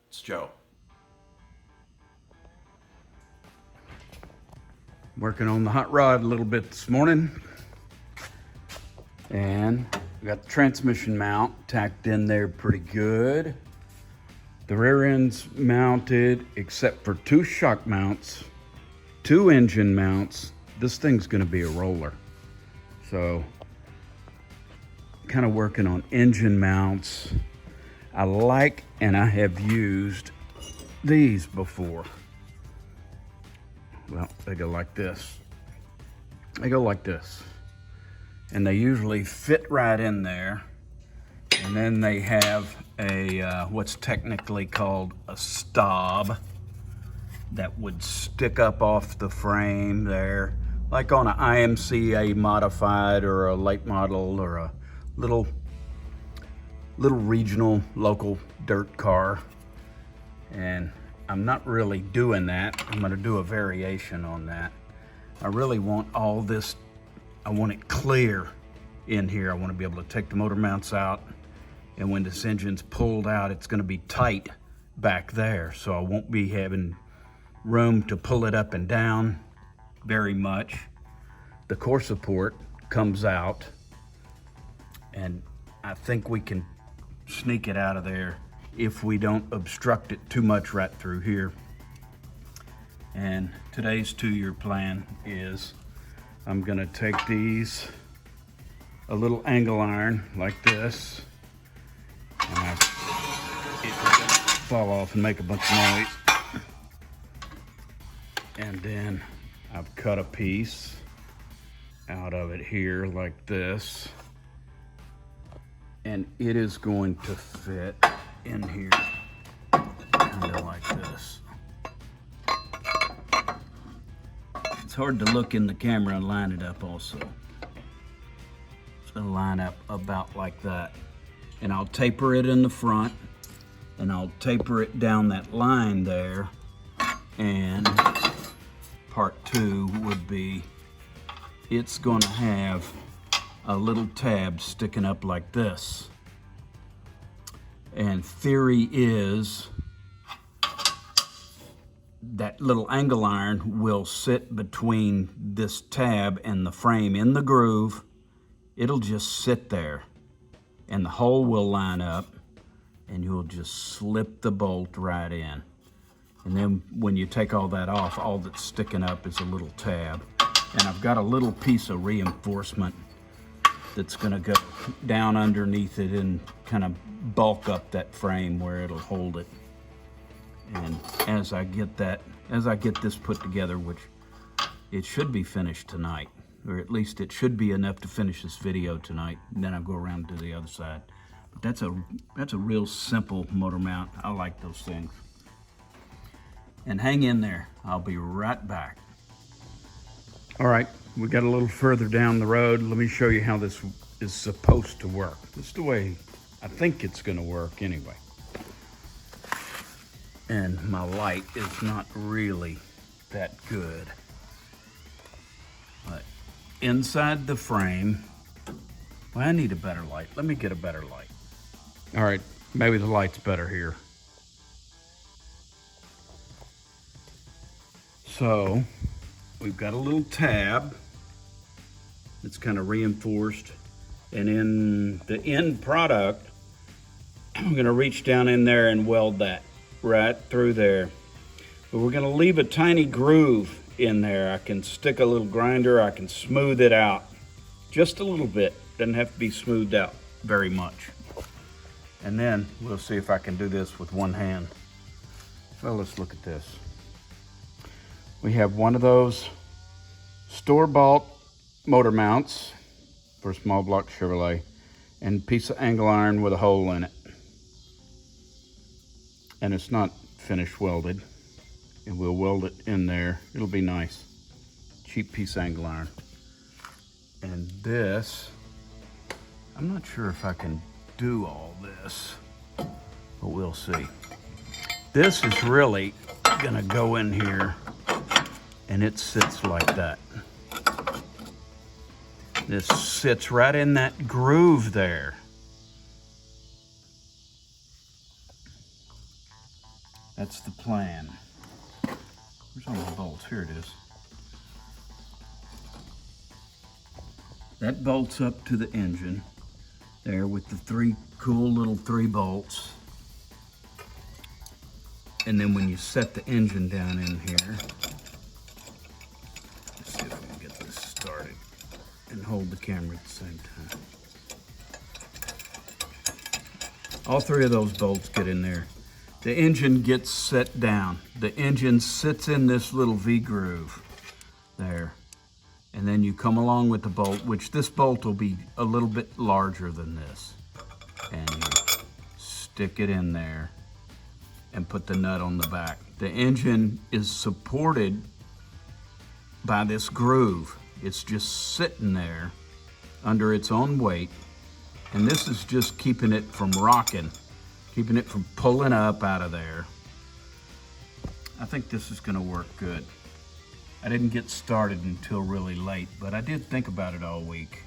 It's Joe. Working on the hot rod a little bit this morning. And we got the transmission mount tacked in there pretty good. The rear end's mounted except for 2 shock mounts, 2 engine mounts. This thing's gonna be a roller. So, kind of working on engine mounts. I like, and I have used these before. Well, they go like this. They go like this. And they usually fit right in there. And then they have a, what's technically called a stop that would stick up off the frame there, like on an IMCA modified or a late model or a little regional local dirt car. And I'm not really doing that. I'm gonna do a variation on that. I really want all this, I want it clear in here. I want to be able to take the motor mounts out, and when this engine's pulled out, it's gonna be tight back there. So I won't be having room to pull it up and down very much. The core support comes out, and I think we can sneak it out of there if we don't obstruct it too much right through here. And today's 2-year plan is I'm gonna take these, a little angle iron like this, and it will fall off and make a bunch of noise. And then I've cut a piece out of it here like this, and it is going to fit in here kind of like this. It's hard to look in the camera and line it up also. It's gonna line up about like that. And I'll taper it in the front, and I'll taper it down that line there. And part 2 would be, it's gonna have a little tab sticking up like this. And theory is that little angle iron will sit between this tab and the frame in the groove. It'll just sit there, and the hole will line up, and you'll just slip the bolt right in. And then when you take all that off, all that's sticking up is a little tab. And I've got a little piece of reinforcement that's gonna go down underneath it and kind of bulk up that frame where it'll hold it. And as I get this put together, which it should be finished tonight, or at least it should be enough to finish this video tonight, and then I'll go around to the other side. But that's a real simple motor mount. I like those things. And hang in there, I'll be right back. All right, we got a little further down the road. Let me show you how this is supposed to work. This is the way I think it's gonna work anyway. And my light is not really that good. But inside the frame, well, I need a better light. Let me get a better light. All right, maybe the light's better here. So, we've got a little tab that's kind of reinforced, and in the end product, I'm gonna reach down in there and weld that right through there. But we're gonna leave a tiny groove in there. I can stick a little grinder, I can smooth it out just a little bit. Doesn't have to be smoothed out very much. And then we'll see if I can do this with one hand. So let's look at this. We have one of those store-bought motor mounts for a small block Chevrolet, and a piece of angle iron with a hole in it. And it's not finished welded, and we'll weld it in there. It'll be nice. Cheap piece of angle iron. And this, I'm not sure if I can do all this, but we'll see. This is really gonna go in here, and it sits like that. This sits right in that groove there. That's the plan. Where's all my bolts? Here it is. That bolts up to the engine there with the three cool little 3 bolts. And then when you set the engine down in here, let's see if I can get this started and hold the camera at the same time. All 3 of those bolts get in there. The engine gets set down. The engine sits in this little V groove there. And then you come along with the bolt, which this bolt will be a little bit larger than this. And you stick it in there and put the nut on the back. The engine is supported by this groove. It's just sitting there under its own weight. And this is just keeping it from rocking, keeping it from pulling up out of there. I think this is gonna work good. I didn't get started until really late, but I did think about it all week.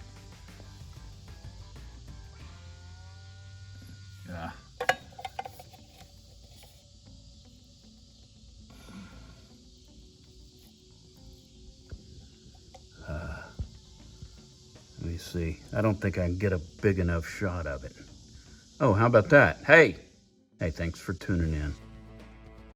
Yeah. Let me see. I don't think I can get a big enough shot of it. Oh, how about that? Hey, thanks for tuning in.